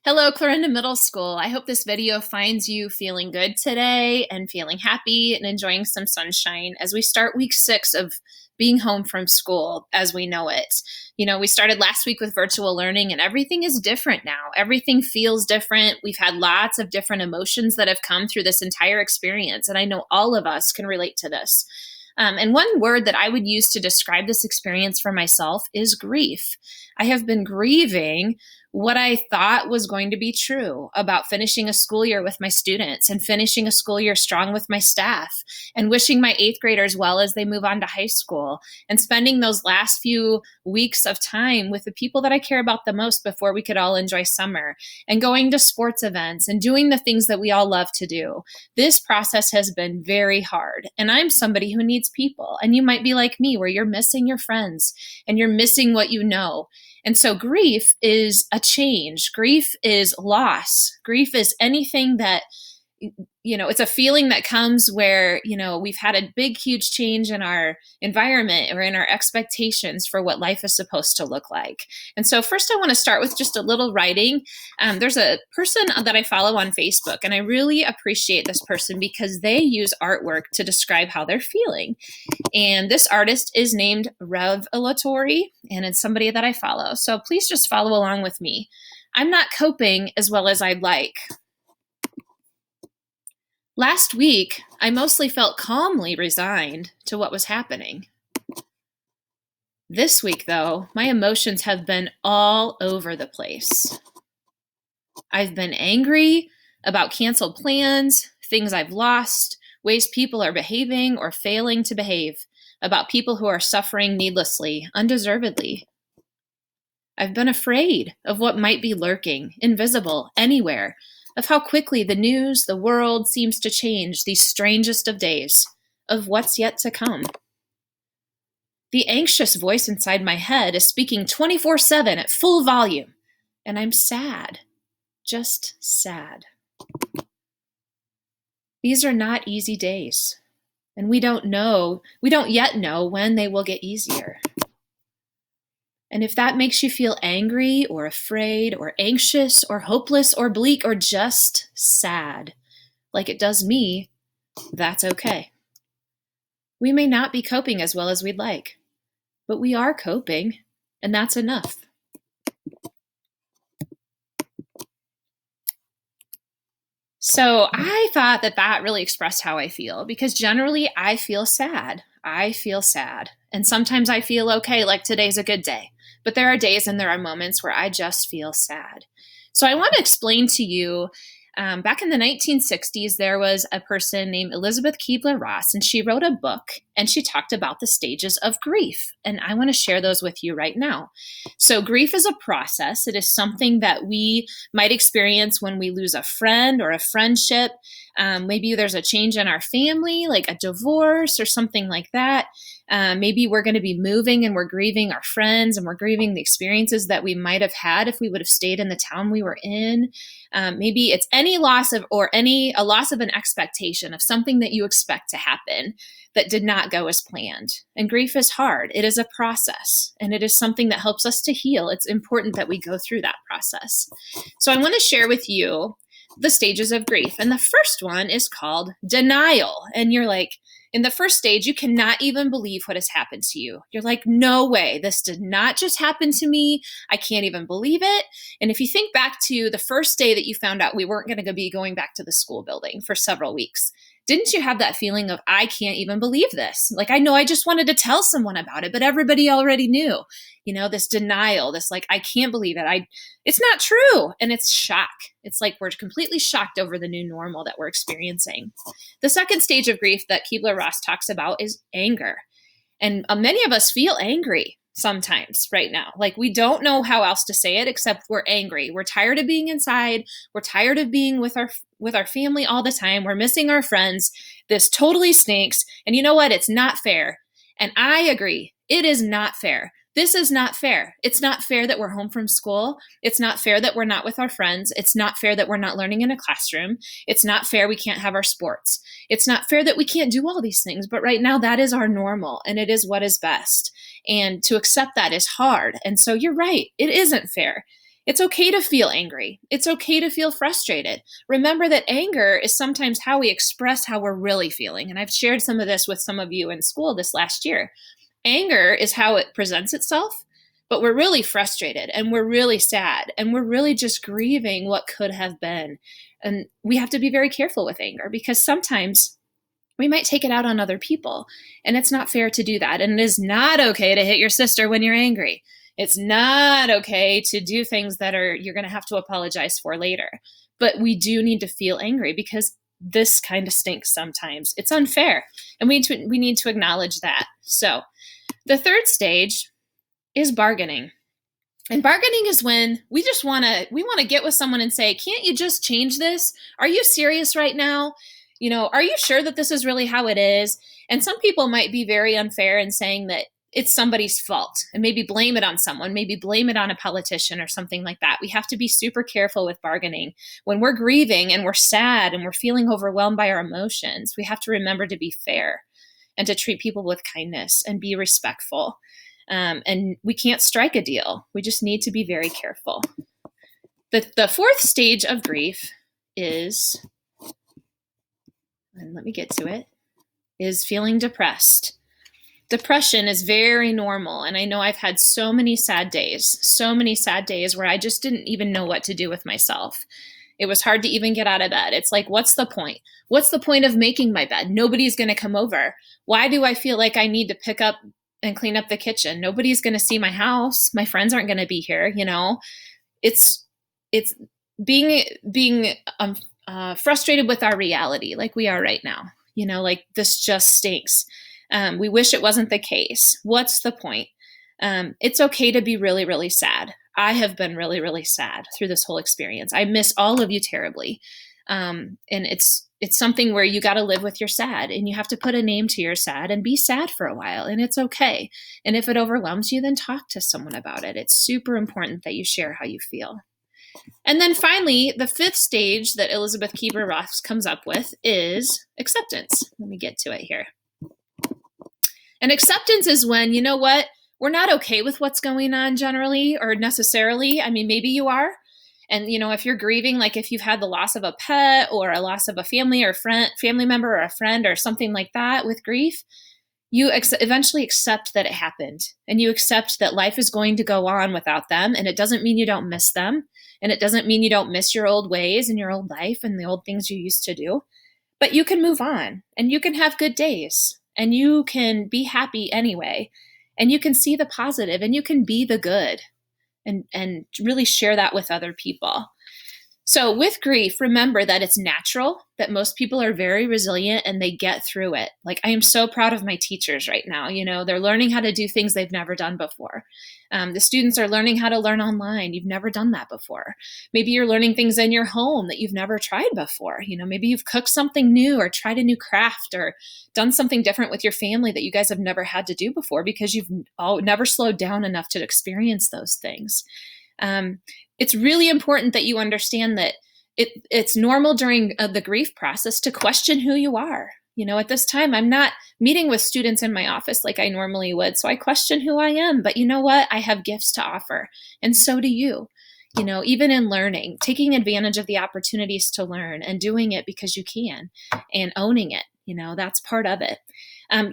Hello, Clarinda Middle School. I hope this video finds you feeling good today and feeling happy and enjoying some sunshine as we start week 6 of being home from school as we know it. We started last week with virtual learning and everything is different now. Everything feels different. We've had lots of different emotions that have come through this entire experience, and I know all of us can relate to this. And one word that I would use to describe this experience for myself is grief. I have been grieving what I thought was going to be true about finishing a school year with my students and finishing a school year strong with my staff and wishing my 8th graders well as they move on to high school and spending those last few weeks of time with the people that I care about the most before we could all enjoy summer and going to sports events and doing the things that we all love to do. This process has been very hard, and I'm somebody who needs people, and you might be like me where you're missing your friends and you're missing what you know. And so grief is a change. Grief is loss. Grief is anything that, it's a feeling that comes where, we've had a big, huge change in our environment or in our expectations for what life is supposed to look like. And so first I want to start with just a little writing. There's a person that I follow on Facebook, and I really appreciate this person because they use artwork to describe how they're feeling. And this artist is named Revelatory, and it's somebody that I follow. So please just follow along with me. I'm not coping as well as I'd like. Last week, I mostly felt calmly resigned to what was happening. This week, though, my emotions have been all over the place. I've been angry about canceled plans, things I've lost, ways people are behaving or failing to behave, about people who are suffering needlessly, undeservedly. I've been afraid of what might be lurking, invisible, anywhere, of how quickly the news, the world seems to change these strangest of days, of what's yet to come. The anxious voice inside my head is speaking 24/7 at full volume, and I'm sad, just sad. These are not easy days, and we don't yet know when they will get easier. And if that makes you feel angry or afraid or anxious or hopeless or bleak or just sad, like it does me, that's okay. We may not be coping as well as we'd like, but we are coping, and that's enough. So I thought that really expressed how I feel, because generally I feel sad. And sometimes I feel okay, like today's a good day. But there are days and there are moments where I just feel sad. So I want to explain to you, back in the 1960s, there was a person named Elisabeth Kubler-Ross, and she wrote a book, and she talked about the stages of grief. And I want to share those with you right now. So grief is a process. It is something that we might experience when we lose a friend or a friendship. Maybe there's a change in our family, like a divorce or something like that. Maybe we're going to be moving and we're grieving our friends and we're grieving the experiences that we might have had if we would have stayed in the town we were in. Maybe it's any loss of a loss of an expectation of something that you expect to happen that did not go as planned. And grief is hard. It is a process, and it is something that helps us to heal. It's important that we go through that process. So I want to share with you the stages of grief. And the first one is called denial. And you're like, in the first stage, you cannot even believe what has happened to you. You're like, no way, this did not just happen to me. I can't even believe it. And if you think back to the first day that you found out we weren't going to be going back to the school building for several weeks, didn't you have that feeling of, I can't even believe this? Like, I know I just wanted to tell someone about it, but everybody already knew. This denial, this like, I can't believe it. It's not true. And it's shock. It's like we're completely shocked over the new normal that we're experiencing. The second stage of grief that Kubler-Ross talks about is anger. And many of us feel angry sometimes right now. Like, we don't know how else to say it except we're angry. We're tired of being inside. We're tired of being with our family all the time. We're missing our friends. This totally stinks. And you know what? It's not fair. And I agree. It is not fair. This is not fair. It's not fair that we're home from school. It's not fair that we're not with our friends. It's not fair that we're not learning in a classroom. It's not fair we can't have our sports. It's not fair that we can't do all these things. But right now, that is our normal, and it is what is best. And to accept that is hard. And so you're right. It isn't fair. It's okay to feel angry. It's okay to feel frustrated. Remember that anger is sometimes how we express how we're really feeling. And I've shared some of this with some of you in school this last year. Anger is how it presents itself, but we're really frustrated and we're really sad and we're really just grieving what could have been. And we have to be very careful with anger because sometimes we might take it out on other people, and it's not fair to do that. And it is not okay to hit your sister when you're angry. It's not okay to do things that you're going to have to apologize for later. But we do need to feel angry because this kind of stinks sometimes. It's unfair, and we need to acknowledge that. So the third stage is bargaining. And bargaining is when we want to get with someone and say, "Can't you just change this? Are you serious right now? Are you sure that this is really how it is?" And some people might be very unfair in saying that it's somebody's fault and maybe blame it on someone, maybe blame it on a politician or something like that. We have to be super careful with bargaining. When we're grieving and we're sad and we're feeling overwhelmed by our emotions, we have to remember to be fair and to treat people with kindness and be respectful. And we can't strike a deal. We just need to be very careful. The fourth stage of grief is, and let me get to it, is feeling depressed. Depression is very normal. And I know I've had so many sad days where I just didn't even know what to do with myself. It was hard to even get out of bed. It's like, what's the point? What's the point of making my bed? Nobody's going to come over. Why do I feel like I need to pick up and clean up the kitchen? Nobody's going to see my house. My friends aren't going to be here. It's being frustrated with our reality, like we are right now. Like this just stinks. We wish it wasn't the case. What's the point? It's okay to be really, really sad. I have been really, really sad through this whole experience. I miss all of you terribly. And it's something where you got to live with your sad, and you have to put a name to your sad and be sad for a while, and it's okay. And if it overwhelms you, then talk to someone about it. It's super important that you share how you feel. And then finally, the fifth stage that Elizabeth Kubler-Ross comes up with is acceptance. Let me get to it here. And acceptance is when, we're not okay with what's going on generally or necessarily. I mean, maybe you are. And, if you're grieving, like if you've had the loss of a pet or a loss of a family member or a friend or something like that with grief, you eventually accept that it happened, and you accept that life is going to go on without them. And it doesn't mean you don't miss them. And it doesn't mean you don't miss your old ways and your old life and the old things you used to do. But you can move on, and you can have good days, and you can be happy anyway. And you can see the positive, and you can be the good, and really share that with other people. So with grief, remember that it's natural, that most people are very resilient and they get through it. Like, I am so proud of my teachers right now. They're learning how to do things they've never done before. The students are learning how to learn online. You've never done that before. Maybe you're learning things in your home that you've never tried before. Maybe you've cooked something new or tried a new craft or done something different with your family that you guys have never had to do before because you've never slowed down enough to experience those things. It's really important that you understand that it's normal during the grief process to question who you are. At this time, I'm not meeting with students in my office like I normally would. So I question who I am. But you know what? I have gifts to offer. And so do you. Even in learning, taking advantage of the opportunities to learn and doing it because you can and owning it. That's part of it.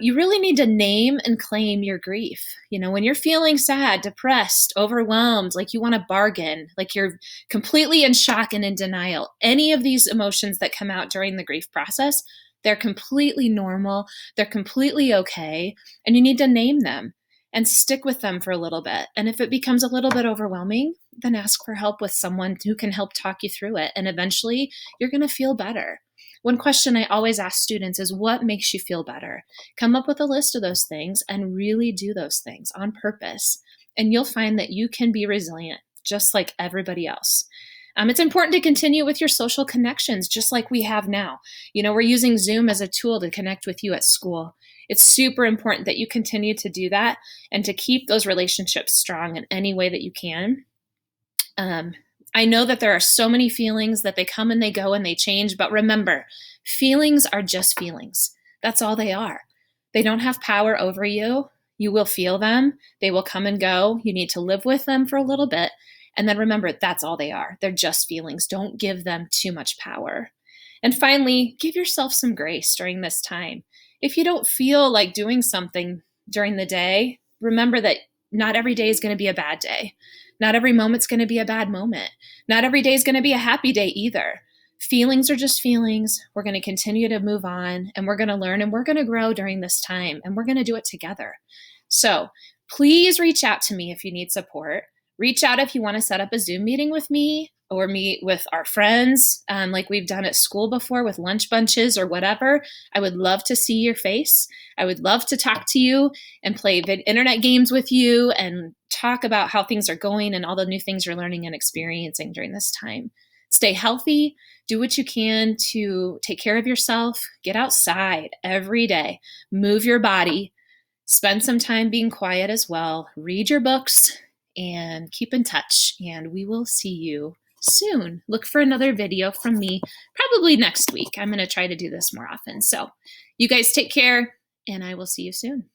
You really need to name and claim your grief. When you're feeling sad, depressed, overwhelmed, like you want to bargain, like you're completely in shock and in denial, any of these emotions that come out during the grief process, they're completely normal. They're completely okay. And you need to name them and stick with them for a little bit. And if it becomes a little bit overwhelming, then ask for help with someone who can help talk you through it. And eventually you're going to feel better. One question I always ask students is, what makes you feel better? Come up with a list of those things and really do those things on purpose. And you'll find that you can be resilient just like everybody else. It's important to continue with your social connections just like we have now. We're using Zoom as a tool to connect with you at school. It's super important that you continue to do that and to keep those relationships strong in any way that you can. I know that there are so many feelings that they come and they go and they change, but remember, feelings are just feelings. That's all they are. They don't have power over you. You will feel them. They will come and go. You need to live with them for a little bit, And then remember, that's all they are. They're just feelings. Don't give them too much power. And finally, give yourself some grace during this time. If you don't feel like doing something during the day, remember that not every day is going to be a bad day. Not every moment's going to be a bad moment. Not every day is going to be a happy day either. Feelings are just feelings. We're going to continue to move on, and we're going to learn, and we're going to grow during this time, and we're going to do it together. So please reach out to me if you need support. Reach out if you want to set up a Zoom meeting with me or meet with our friends, like we've done at school before with lunch bunches or whatever. I would love to see your face. I would love to talk to you and play internet games with you and talk about how things are going and all the new things you're learning and experiencing during this time. Stay healthy. Do what you can to take care of yourself. Get outside every day. Move your body. Spend some time being quiet as well. Read your books and keep in touch. And we will see you soon. Look for another video from me probably next week. I'm going to try to do this more often. So you guys take care, and I will see you soon.